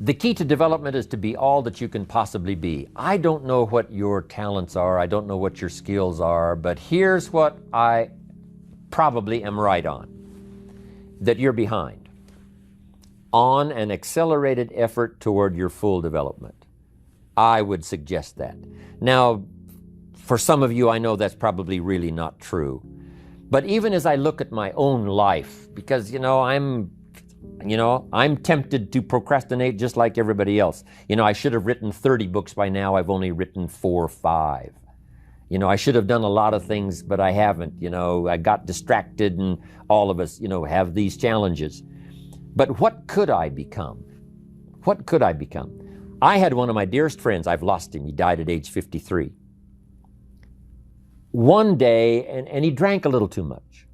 The key to development is to be all that you can possibly be. I don't know what your talents are. I don't know what your skills are, but here's what I probably am right on, that you're behind on an accelerated effort toward your full development. I would suggest that. Now, for some of you, I know that's probably really not true. But even as I look at my own life, because, I'm tempted to procrastinate just like everybody else. I should have written 30 books by now. I've only written 4 or 5. I should have done a lot of things, but I haven't. I got distracted, and all of us, have these challenges. But what could I become? What could I become? I had one of my dearest friends. I've lost him. He died at age 53. One day, and he drank a little too much.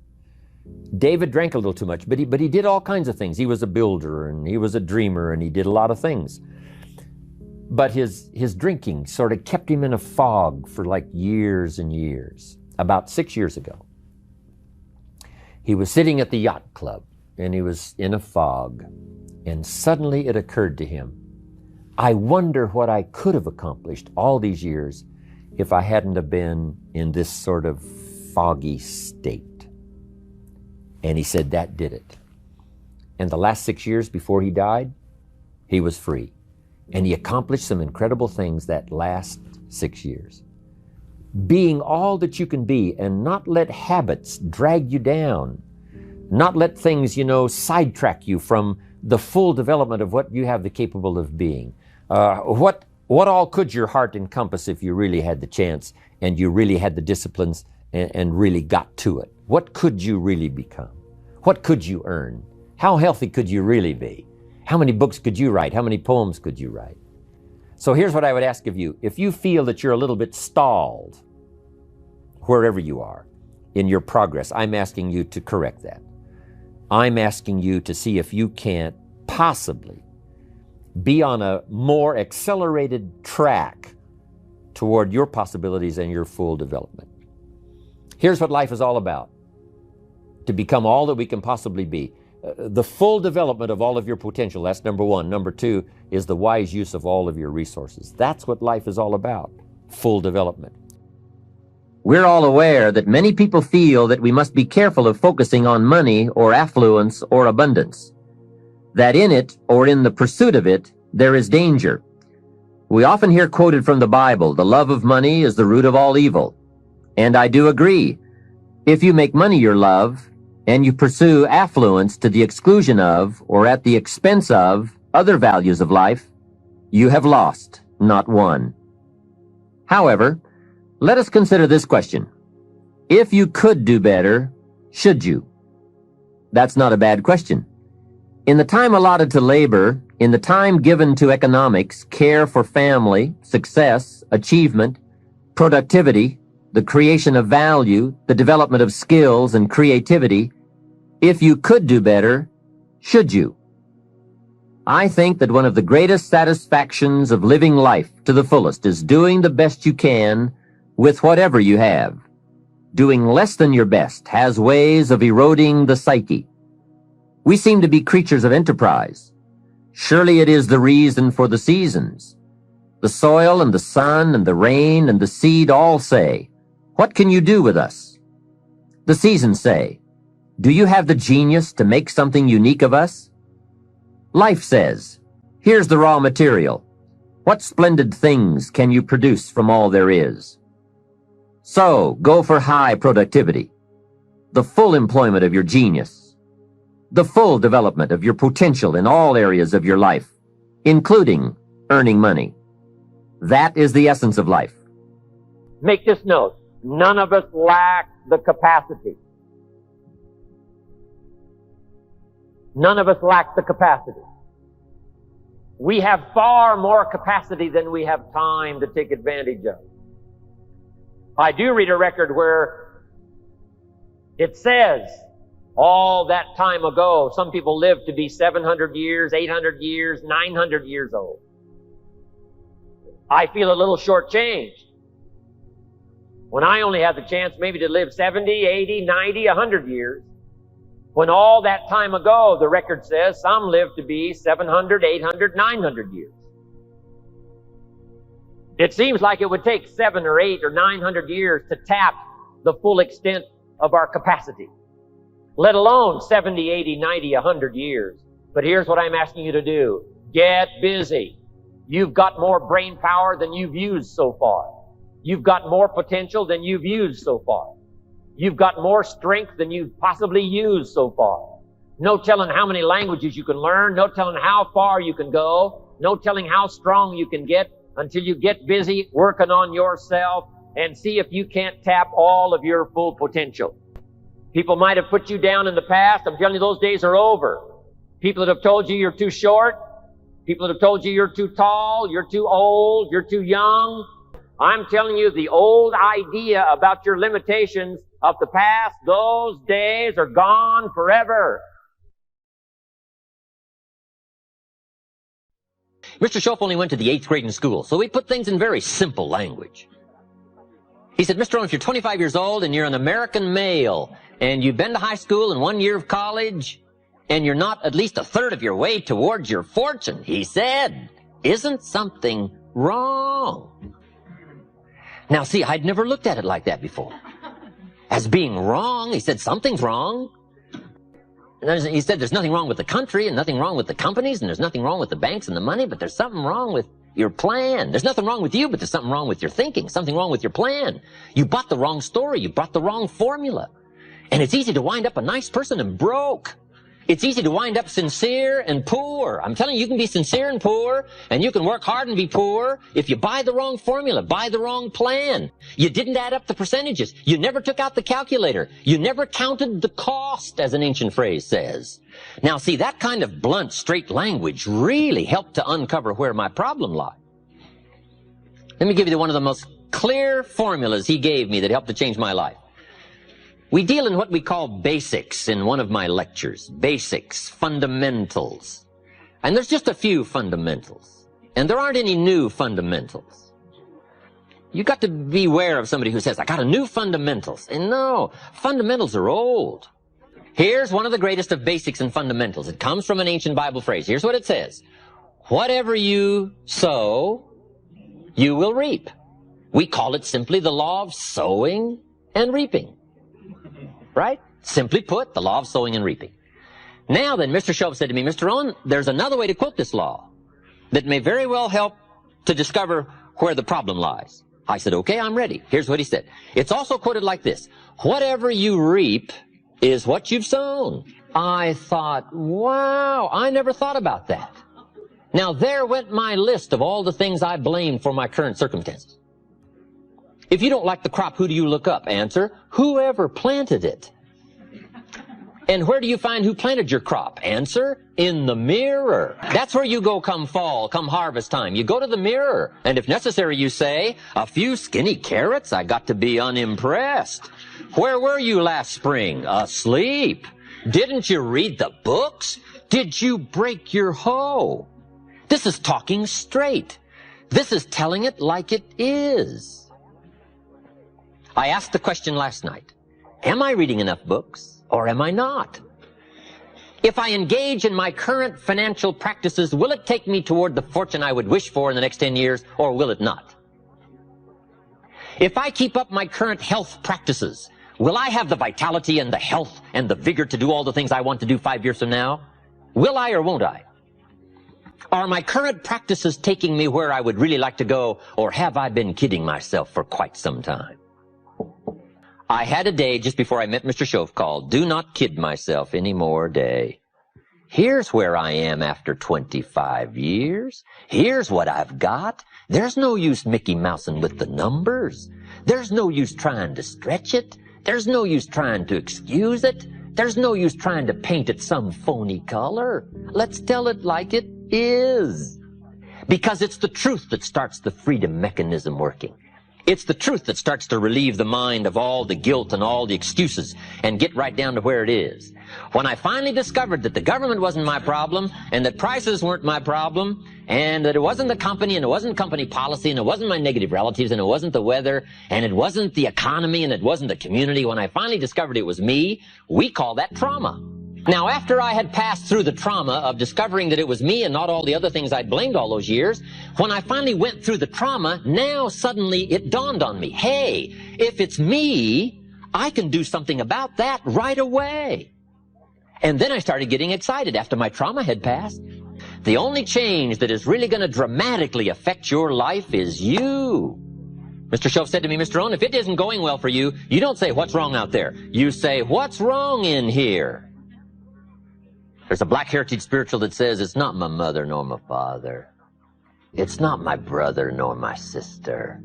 David drank a little too much, but he did all kinds of things. He was a builder, and he was a dreamer, and he did a lot of things. But his drinking sort of kept him in a fog for like years and years. About 6 years ago, he was sitting at the yacht club, and he was in a fog, and suddenly it occurred to him, I wonder what I could have accomplished all these years if I hadn't have been in this sort of foggy state. And he said that did it. And the last 6 years before he died, he was free. And he accomplished some incredible things that last 6 years. Being all that you can be, and not let habits drag you down. Not let things, sidetrack you from the full development of what you have the capable of being. What all could your heart encompass if you really had the chance and you really had the disciplines and really got to it? What could you really become? What could you earn? How healthy could you really be? How many books could you write? How many poems could you write? So here's what I would ask of you. If you feel that you're a little bit stalled, wherever you are in your progress, I'm asking you to correct that. I'm asking you to see if you can't possibly be on a more accelerated track toward your possibilities and your full development. Here's what life is all about. To become all that we can possibly be. The full development of all of your potential, that's number one. Number two is the wise use of all of your resources. That's what life is all about, full development. We're all aware that many people feel that we must be careful of focusing on money or affluence or abundance. That in it, or in the pursuit of it, there is danger. We often hear quoted from the Bible, the love of money is the root of all evil. And I do agree. If you make money your love, and you pursue affluence to the exclusion of, or at the expense of, other values of life, you have lost, not won. However, let us consider this question. If you could do better, should you? That's not a bad question. In the time allotted to labor, in the time given to economics, care for family, success, achievement, productivity, the creation of value, the development of skills and creativity, if you could do better, should you? I think that one of the greatest satisfactions of living life to the fullest is doing the best you can with whatever you have. Doing less than your best has ways of eroding the psyche. We seem to be creatures of enterprise. Surely it is the reason for the seasons. The soil and the sun and the rain and the seed all say, "What can you do with us?" The seasons say, "Do you have the genius to make something unique of us?" Life says, "Here's the raw material. What splendid things can you produce from all there is?" So, go for high productivity, the full employment of your genius, the full development of your potential in all areas of your life, including earning money. That is the essence of life. Make this note. None of us lack the capacity. None of us lack the capacity. We have far more capacity than we have time to take advantage of. I do read a record where it says all that time ago, some people lived to be 700 years, 800 years, 900 years old. I feel a little shortchanged when I only have the chance maybe to live 70, 80, 90, 100 years. When all that time ago, the record says, some lived to be 700, 800, 900 years. It seems like it would take 7 or 8 or 900 years to tap the full extent of our capacity, let alone 70, 80, 90, 100 years. But here's what I'm asking you to do. Get busy. You've got more brain power than you've used so far. You've got more potential than you've used so far. You've got more strength than you've possibly used so far. No telling how many languages you can learn. No telling how far you can go. No telling how strong you can get until you get busy working on yourself and see if you can't tap all of your full potential. People might have put you down in the past. I'm telling you, those days are over. People that have told you you're too short. People that have told you you're too tall, you're too old, you're too young. I'm telling you, the old idea about your limitations of the past, those days are gone forever. Mr. Schoaf only went to the 8th grade in school, so we put things in very simple language. He said, Mr. Rohn, if you're 25 years old and you're an American male and you've been to high school and 1 year of college and you're not at least a third of your way towards your fortune, he said, isn't something wrong? Now, see, I'd never looked at it like that before. As being wrong, he said, something's wrong. And he said, there's nothing wrong with the country and nothing wrong with the companies and there's nothing wrong with the banks and the money, but there's something wrong with your plan. There's nothing wrong with you, but there's something wrong with your thinking, something wrong with your plan. You bought the wrong story. You bought the wrong formula. And it's easy to wind up a nice person and broke. It's easy to wind up sincere and poor. I'm telling you, you can be sincere and poor, and you can work hard and be poor if you buy the wrong formula, buy the wrong plan. You didn't add up the percentages. You never took out the calculator. You never counted the cost, as an ancient phrase says. Now, see, that kind of blunt, straight language really helped to uncover where my problem lied. Let me give you one of the most clear formulas he gave me that helped to change my life. We deal in what we call basics in one of my lectures. Basics, fundamentals. And there's just a few fundamentals. And there aren't any new fundamentals. You got to beware of somebody who says, I got a new fundamentals. And no, fundamentals are old. Here's one of the greatest of basics and fundamentals. It comes from an ancient Bible phrase. Here's what it says. Whatever you sow, you will reap. We call it simply the law of sowing and reaping. Right? Simply put, the law of sowing and reaping. Now then, Mr. Schoaf said to me, Mr. Rohn, there's another way to quote this law that may very well help to discover where the problem lies. I said, okay, I'm ready. Here's what he said. It's also quoted like this. Whatever you reap is what you've sown. I thought, wow, I never thought about that. Now there went my list of all the things I blamed for my current circumstances. If you don't like the crop, who do you look up? Answer, whoever planted it. And where do you find who planted your crop? Answer, in the mirror. That's where you go come fall, come harvest time. You go to the mirror. And if necessary, you say, a few skinny carrots? I got to be unimpressed. Where were you last spring? Asleep. Didn't you read the books? Did you break your hoe? This is talking straight. This is telling it like it is. I asked the question last night, am I reading enough books or am I not? If I engage in my current financial practices, will it take me toward the fortune I would wish for in the next 10 years or will it not? If I keep up my current health practices, will I have the vitality and the health and the vigor to do all the things I want to do 5 years from now? Will I or won't I? Are my current practices taking me where I would really like to go, or have I been kidding myself for quite some time? I had a day just before I met Mr. Schoaf called, Do Not Kid Myself Anymore Day. Here's where I am after 25 years. Here's what I've got. There's no use Mickey Mousing with the numbers. There's no use trying to stretch it. There's no use trying to excuse it. There's no use trying to paint it some phony color. Let's tell it like it is. Because it's the truth that starts the freedom mechanism working. It's the truth that starts to relieve the mind of all the guilt and all the excuses and get right down to where it is. When I finally discovered that the government wasn't my problem and that prices weren't my problem and that it wasn't the company and it wasn't company policy and it wasn't my negative relatives and it wasn't the weather and it wasn't the economy and it wasn't the community, when I finally discovered it was me, we call that trauma. Now, after I had passed through the trauma of discovering that it was me and not all the other things I'd blamed all those years, when I finally went through the trauma, now suddenly it dawned on me, hey, if it's me, I can do something about that right away. And then I started getting excited after my trauma had passed. The only change that is really going to dramatically affect your life is you. Mr. Shove said to me, Mr. Rohn, if it isn't going well for you, you don't say, what's wrong out there? You say, what's wrong in here? There's a Black Heritage spiritual that says, it's not my mother nor my father. It's not my brother nor my sister.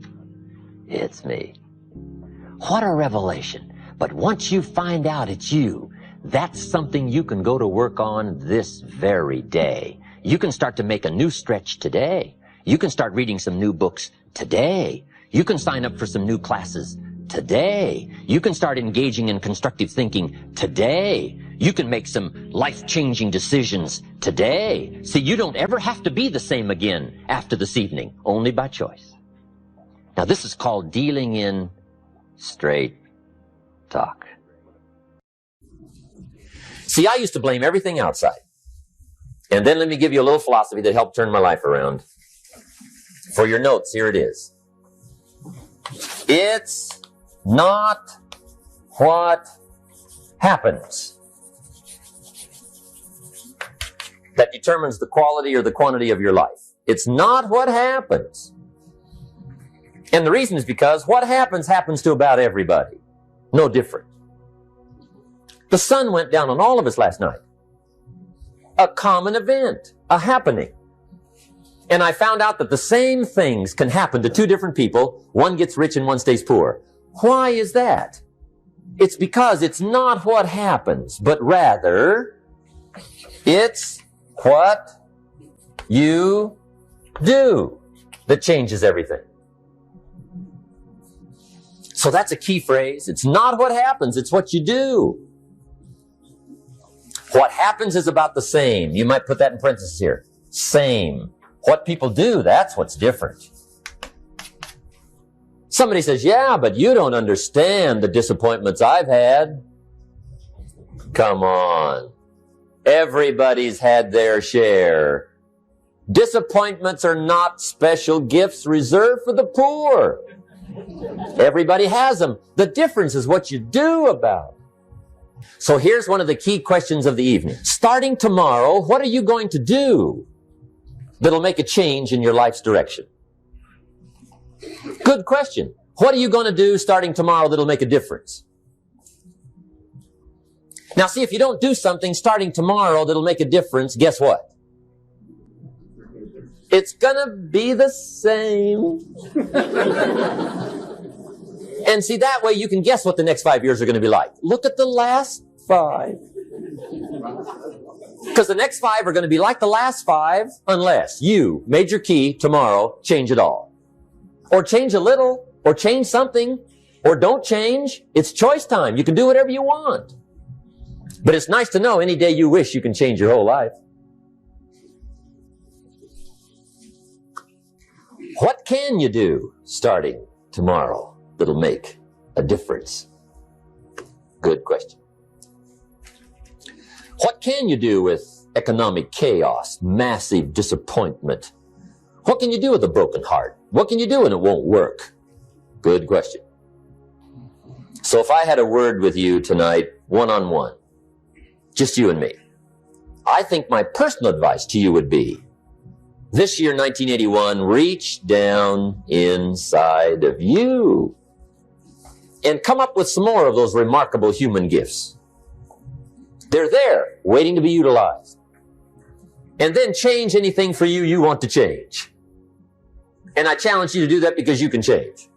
It's me. What a revelation. But once you find out it's you, that's something you can go to work on this very day. You can start to make a new stretch today. You can start reading some new books today. You can sign up for some new classes today. You can start engaging in constructive thinking today. You can make some life-changing decisions today. See, you don't ever have to be the same again after this evening, only by choice. Now, this is called dealing in straight talk. See, I used to blame everything outside. And then let me give you a little philosophy that helped turn my life around. For your notes, here it is. It's not what happens that determines the quality or the quantity of your life. It's not what happens. And the reason is because what happens to about everybody. No different. The sun went down on all of us last night. A common event, a happening. And I found out that the same things can happen to two different people. One gets rich and one stays poor. Why is that? It's because it's not what happens, but rather it's what you do that changes everything. So that's a key phrase. It's not what happens, it's what you do. What happens is about the same. You might put that in parentheses here. Same. What people do, that's what's different. Somebody says, yeah, but you don't understand the disappointments I've had. Come on. Everybody's had their share. Disappointments are not special gifts reserved for the poor. Everybody has them. The difference is what you do about it. So here's one of the key questions of the evening. Starting tomorrow, what are you going to do that'll make a change in your life's direction? Good question. What are you going to do starting tomorrow that'll make a difference? Now see, if you don't do something starting tomorrow that'll make a difference, guess what? It's gonna be the same. And see, that way you can guess what the next 5 years are going to be like. Look at the last 5. Because the next 5 are going to be like the last 5 unless you, major key, tomorrow, change it all. Or change a little, or change something, or don't change. It's choice time. You can do whatever you want. But it's nice to know any day you wish you can change your whole life. What can you do starting tomorrow that'll make a difference? Good question. What can you do with economic chaos, massive disappointment? What can you do with a broken heart? What can you do when it won't work? Good question. So if I had a word with you tonight, one-on-one, just you and me, I think my personal advice to you would be, this year, 1981, reach down inside of you and come up with some more of those remarkable human gifts. They're there, waiting to be utilized. And then change anything for you you want to change. And I challenge you to do that because you can change.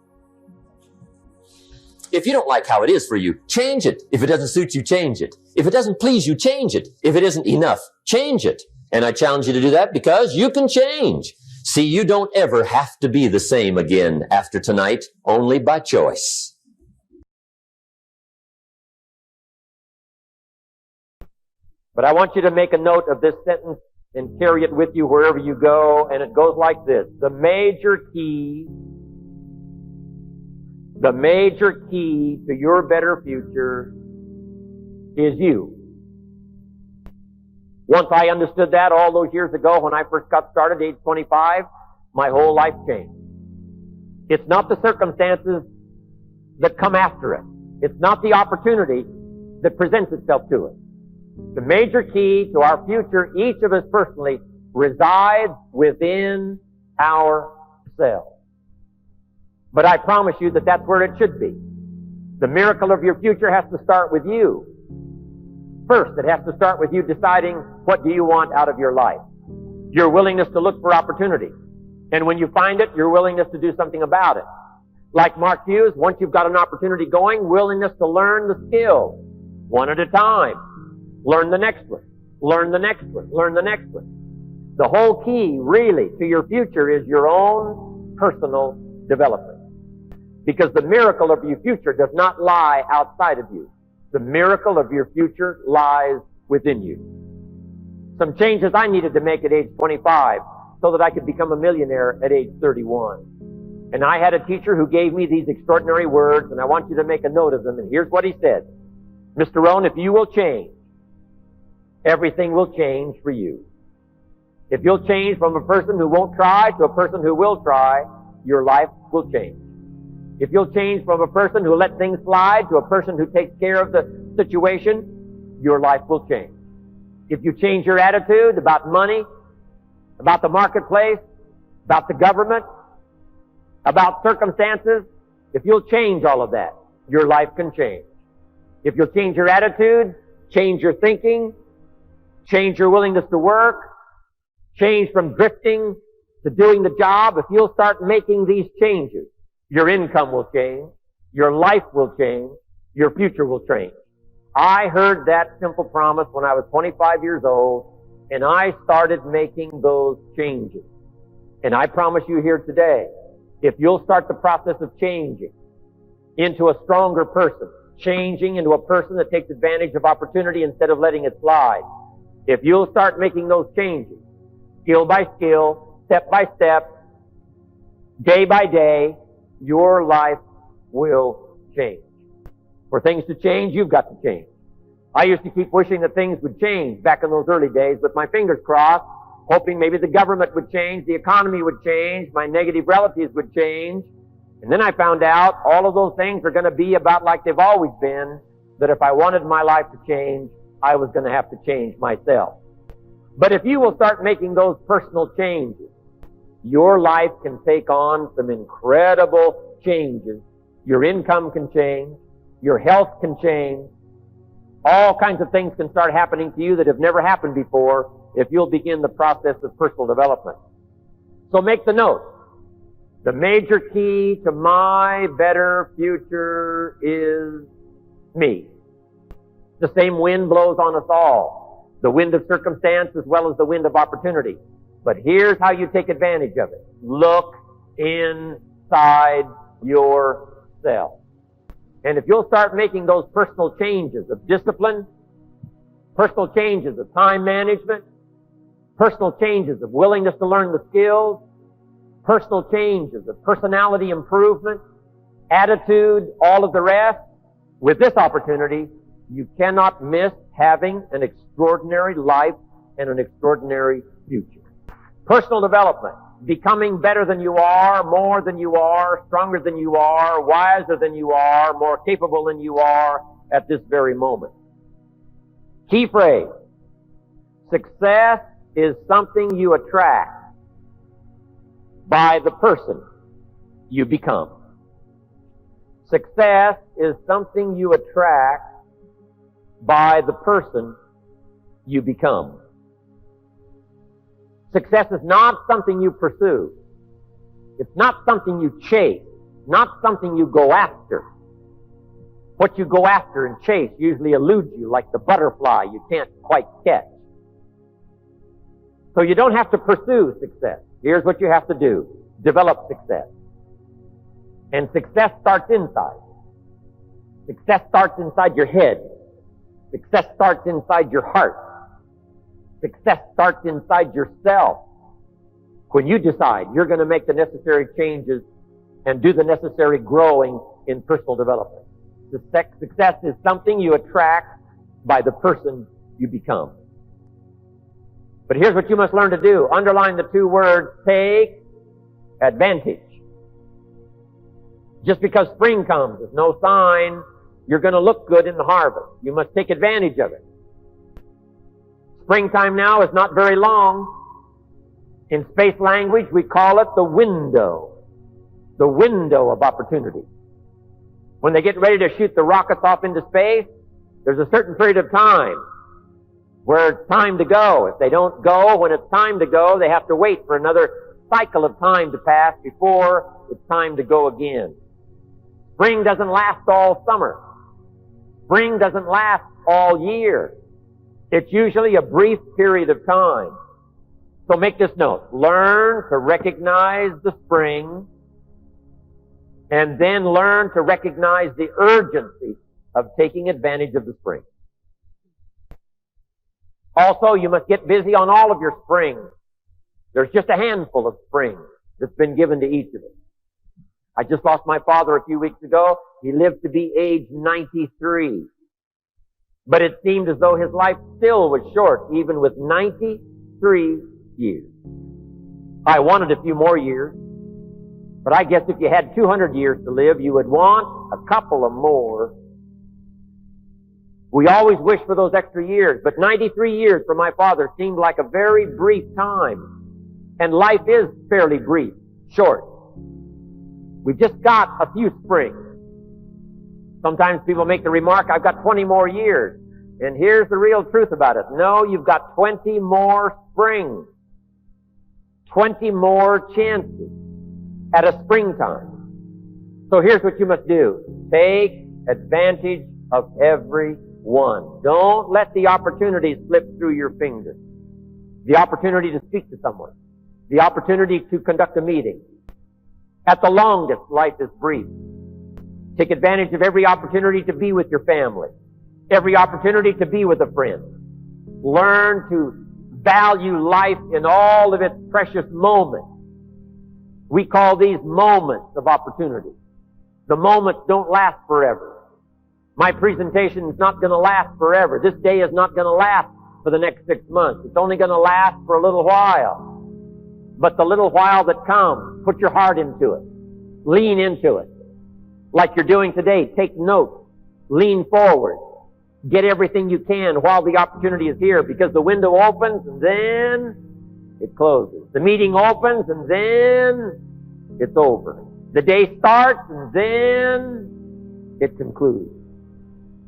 If you don't like how it is for you, change it. If it doesn't suit you, change it. If it doesn't please you, change it. If it isn't enough, change it. And I challenge you to do that because you can change. See, you don't ever have to be the same again after tonight, only by choice. But I want you to make a note of this sentence and carry it with you wherever you go, and it goes like this. The major key to your better future is you. Once I understood that all those years ago when I first got started, age 25, my whole life changed. It's not the circumstances that come after it. It's not the opportunity that presents itself to us. The major key to our future, each of us personally, resides within ourselves. But I promise you that that's where it should be. The miracle of your future has to start with you. First, it has to start with you deciding what do you want out of your life. Your willingness to look for opportunity. And when you find it, your willingness to do something about it. Like Mark Hughes, once you've got an opportunity going, willingness to learn the skill, one at a time. Learn the next one. Learn the next one. Learn the next one. The whole key, really, to your future is your own personal development. Because the miracle of your future does not lie outside of you. The miracle of your future lies within you. Some changes I needed to make at age 25 so that I could become a millionaire at age 31. And I had a teacher who gave me these extraordinary words, and I want you to make a note of them. And here's what he said. Mr. Rohn, if you will change, everything will change for you. If you'll change from a person who won't try to a person who will try, your life will change. If you'll change from a person who let things slide to a person who takes care of the situation, your life will change. If you change your attitude about money, about the marketplace, about the government, about circumstances, if you'll change all of that, your life can change. If you'll change your attitude, change your thinking, change your willingness to work, change from drifting to doing the job, if you'll start making these changes, your income will change, your life will change, your future will change. I heard that simple promise when I was 25 years old, and I started making those changes. And I promise you here today, if you'll start the process of changing into a stronger person, changing into a person that takes advantage of opportunity instead of letting it slide, if you'll start making those changes, skill by skill, step by step, day by day, your life will change. For things to change, you've got to change. I used to keep wishing that things would change back in those early days with my fingers crossed, hoping maybe the government would change, the economy would change, my negative relatives would change. And then I found out all of those things are going to be about like they've always been, that if I wanted my life to change, I was going to have to change myself. But if you will start making those personal changes, your life can take on some incredible changes. Your income can change. Your health can change. All kinds of things can start happening to you that have never happened before if you'll begin the process of personal development. So make the note. The major key to my better future is me. The same wind blows on us all. The wind of circumstance as well as the wind of opportunity. But here's how you take advantage of it. Look inside yourself. And if you'll start making those personal changes of discipline, personal changes of time management, personal changes of willingness to learn the skills, personal changes of personality improvement, attitude, all of the rest, with this opportunity, you cannot miss having an extraordinary life and an extraordinary future. Personal development, becoming better than you are, more than you are, stronger than you are, wiser than you are, more capable than you are at this very moment. Key phrase, success is something you attract by the person you become. Success is something you attract by the person you become. Success is not something you pursue. It's not something you chase. Not something you go after. What you go after and chase usually eludes you like the butterfly you can't quite catch. So you don't have to pursue success. Here's what you have to do. Develop success. And success starts inside. Success starts inside your head. Success starts inside your heart. Success starts inside yourself. When you decide you're going to make the necessary changes and do the necessary growing in personal development. Success is something you attract by the person you become. But here's what you must learn to do. Underline the two words, take advantage. Just because spring comes is no sign you're going to look good in the harvest. You must take advantage of it. Springtime now is not very long. In space language, we call it the window of opportunity. When they get ready to shoot the rockets off into space, there's a certain period of time where it's time to go. If they don't go when it's time to go, they have to wait for another cycle of time to pass before it's time to go again. Spring doesn't last all summer. Spring doesn't last all year. It's usually a brief period of time. So make this note. Learn to recognize the spring, and then learn to recognize the urgency of taking advantage of the spring. Also, you must get busy on all of your springs. There's just a handful of springs that's been given to each of us. I just lost my father a few weeks ago. He lived to be age 93. But it seemed as though his life still was short, even with 93 years. I wanted a few more years. But I guess if you had 200 years to live, you would want a couple of more. We always wish for those extra years, but 93 years for my father seemed like a very brief time. And life is fairly brief, short. We've just got a few springs. Sometimes people make the remark, I've got 20 more years. And here's the real truth about it. No, you've got 20 more springs. 20 more chances at a springtime. So here's what you must do. Take advantage of every one. Don't let the opportunities slip through your fingers. The opportunity to speak to someone. The opportunity to conduct a meeting. At the longest, life is brief. Take advantage of every opportunity to be with your family. Every opportunity to be with a friend. Learn to value life in all of its precious moments. We call these moments of opportunity. The moments don't last forever. My presentation is not going to last forever. This day is not going to last for the next 6 months. It's only going to last for a little while. But the little while that comes, put your heart into it. Lean into it. Like you're doing today, take notes. Lean forward. Get everything you can while the opportunity is here, because the window opens and then it closes. The meeting opens and then it's over. The day starts and then it concludes.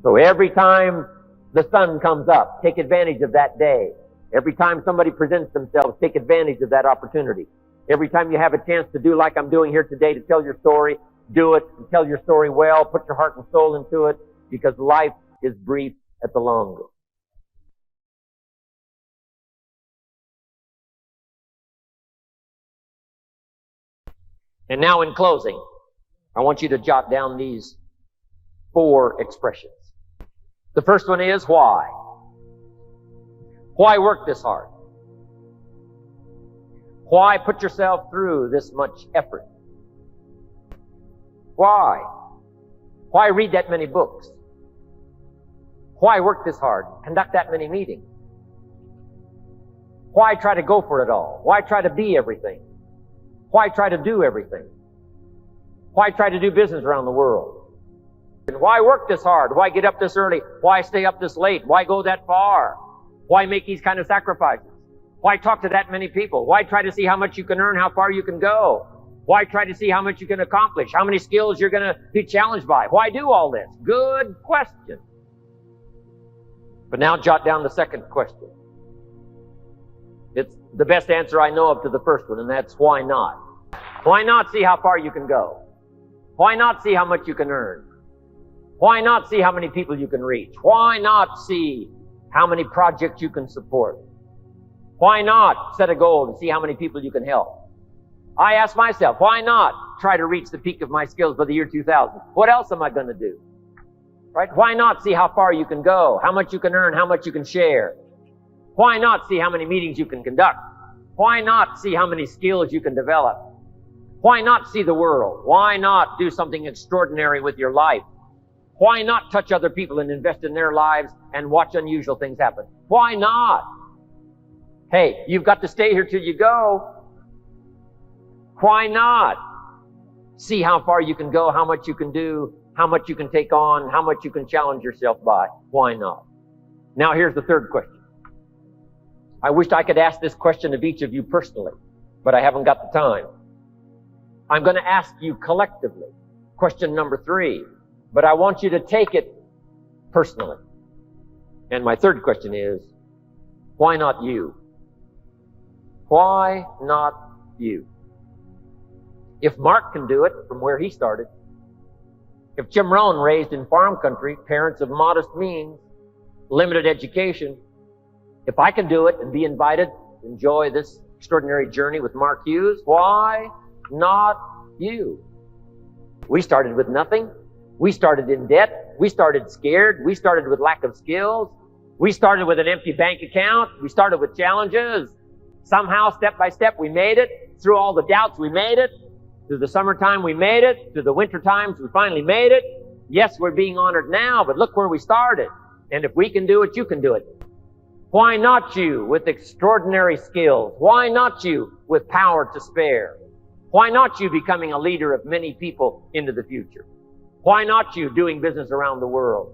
So every time the sun comes up, take advantage of that day. Every time somebody presents themselves, take advantage of that opportunity. Every time you have a chance to do like I'm doing here today, to tell your story, do it and tell your story well. Put your heart and soul into it, because life is brief at the longest. And now in closing, I want you to jot down these 4 expressions. The first one is why. Why work this hard? Why put yourself through this much effort? Why? Why read that many books? Why work this hard? Conduct that many meetings? Why try to go for it all? Why try to be everything? Why try to do everything? Why try to do business around the world? And why work this hard? Why get up this early? Why stay up this late? Why go that far? Why make these kind of sacrifices? Why talk to that many people? Why try to see how much you can earn, how far you can go? Why try to see how much you can accomplish, how many skills you're going to be challenged by? Why do all this? Good question. But now jot down the second question. It's the best answer I know of to the first one, and that's why not? Why not see how far you can go? Why not see how much you can earn? Why not see how many people you can reach? Why not see how many projects you can support? Why not set a goal to see how many people you can help? I ask myself, why not try to reach the peak of my skills by the year 2000? What else am I going to do? Right? Why not see how far you can go, how much you can earn, how much you can share? Why not see how many meetings you can conduct? Why not see how many skills you can develop? Why not see the world? Why not do something extraordinary with your life? Why not touch other people and invest in their lives and watch unusual things happen? Why not? Hey, you've got to stay here till you go. Why not? See how far you can go, how much you can do, how much you can take on, how much you can challenge yourself by. Why not? Now here's the third question. I wished I could ask this question of each of you personally, but I haven't got the time. I'm going to ask you collectively. Question number 3. But I want you to take it personally. And my third question is, why not you? Why not you? If Mark can do it from where he started, if Jim Rohn, raised in farm country, parents of modest means, limited education, if I can do it and be invited to enjoy this extraordinary journey with Mark Hughes, why not you? We started with nothing. We started in debt. We started scared. We started with lack of skills. We started with an empty bank account. We started with challenges. Somehow, step by step, we made it. Through all the doubts, we made it. Through the summertime, we made it. Through the winter times, we finally made it. Yes, we're being honored now, but look where we started. And if we can do it, you can do it. Why not you with extraordinary skills? Why not you with power to spare? Why not you becoming a leader of many people into the future? Why not you doing business around the world?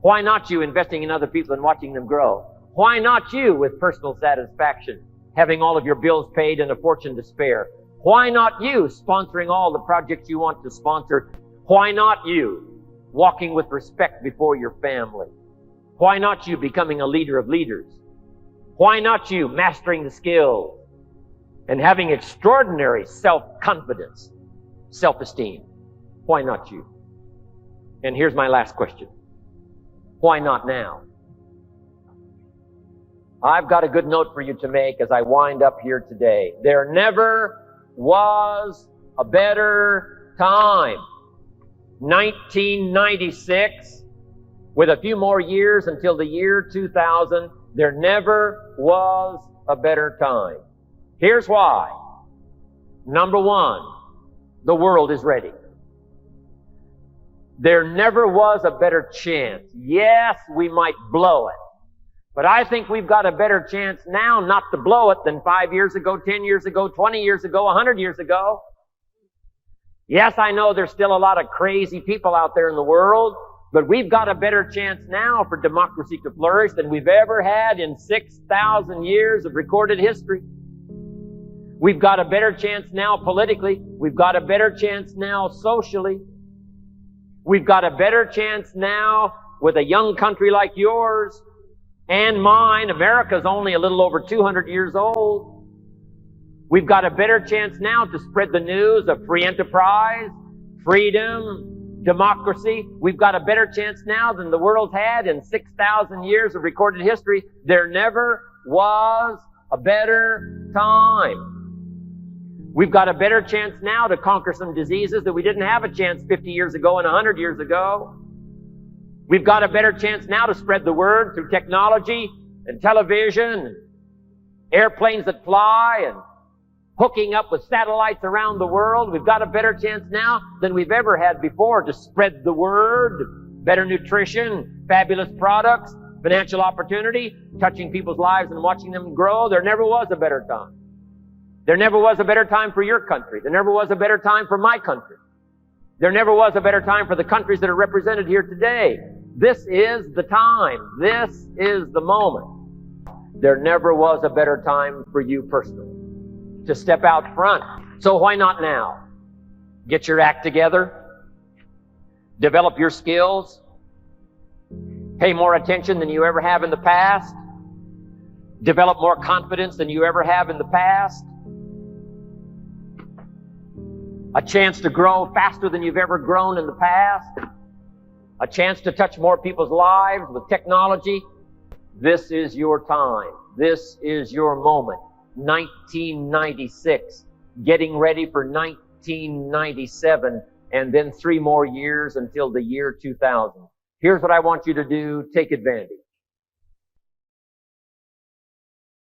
Why not you investing in other people and watching them grow? Why not you with personal satisfaction, having all of your bills paid and a fortune to spare? Why not you sponsoring all the projects you want to sponsor? Why not you walking with respect before your family? Why not you becoming a leader of leaders? Why not you mastering the skills and having extraordinary self-confidence, self-esteem? Why not you? And here's my last question. Why not now? I've got a good note for you to make as I wind up here today. There never was a better time. 1996, with a few more years until the year 2000, there never was a better time. Here's why. Number 1, the world is ready. There never was a better chance. Yes, we might blow it. But I think we've got a better chance now not to blow it than 5 years ago, 10 years ago, 20 years ago, 100 years ago. Yes, I know there's still a lot of crazy people out there in the world, but we've got a better chance now for democracy to flourish than we've ever had in 6,000 years of recorded history. We've got a better chance now politically. We've got a better chance now socially. We've got a better chance now with a young country like yours and mine. America's only a little over 200 years old. We've got a better chance now to spread the news of free enterprise, freedom, democracy. We've got a better chance now than the world's had in 6,000 years of recorded history. There never was a better time. We've got a better chance now to conquer some diseases that we didn't have a chance 50 years ago and 100 years ago. We've got a better chance now to spread the word through technology and television and airplanes that fly and hooking up with satellites around the world. We've got a better chance now than we've ever had before to spread the word, better nutrition, fabulous products, financial opportunity, touching people's lives and watching them grow. There never was a better time. There never was a better time for your country. There never was a better time for my country. There never was a better time for the countries that are represented here today. This is the time. This is the moment. There never was a better time for you personally to step out front. So why not now? Get your act together. Develop your skills. Pay more attention than you ever have in the past. Develop more confidence than you ever have in the past. A chance to grow faster than you've ever grown in the past. A chance to touch more people's lives with technology. This is your time. This is your moment. 1996. Getting ready for 1997. And then 3 more years until the year 2000. Here's what I want you to do. Take advantage.